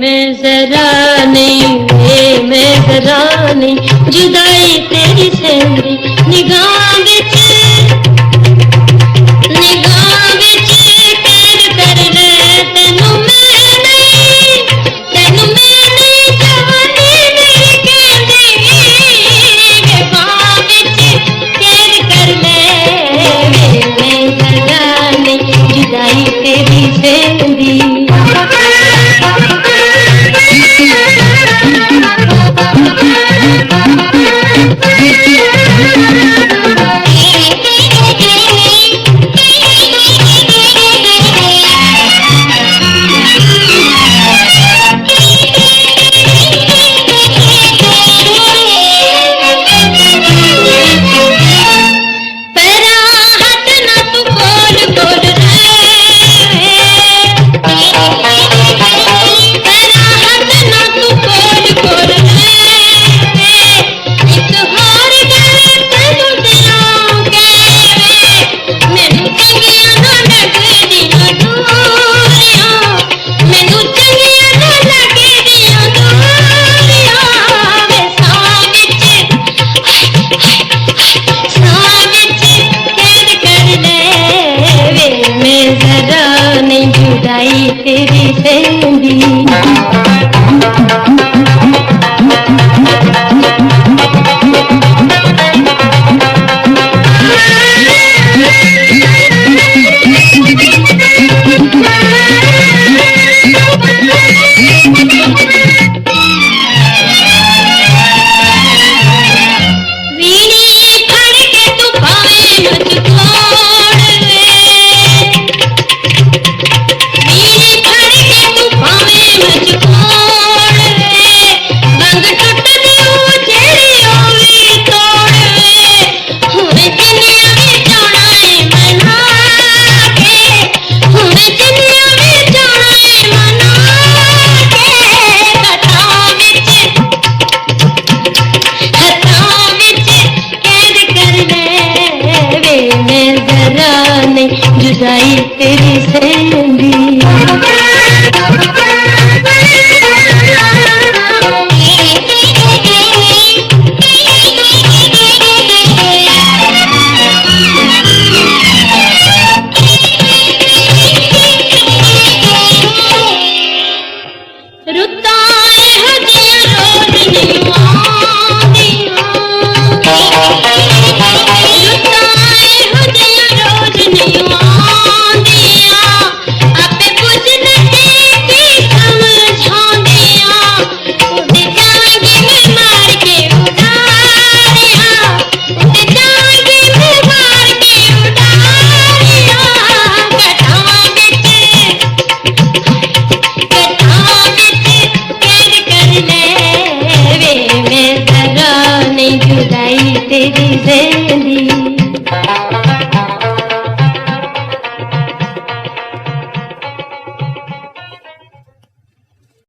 मैं जरा नहीं वे मैं जरा नहीं जुदाई तेरी सेंदी निगाह विच कैद कर ले तेनू मैं नहीं जवानी मेरी कहंदी वे बाह विच कैद कर ले वे मैं जरा नहीं जुदाई तेरी सेंदी जुदाई तेरी सेंदी जुदाई तेरी सेंदी जुदाई तेरी जिंदगी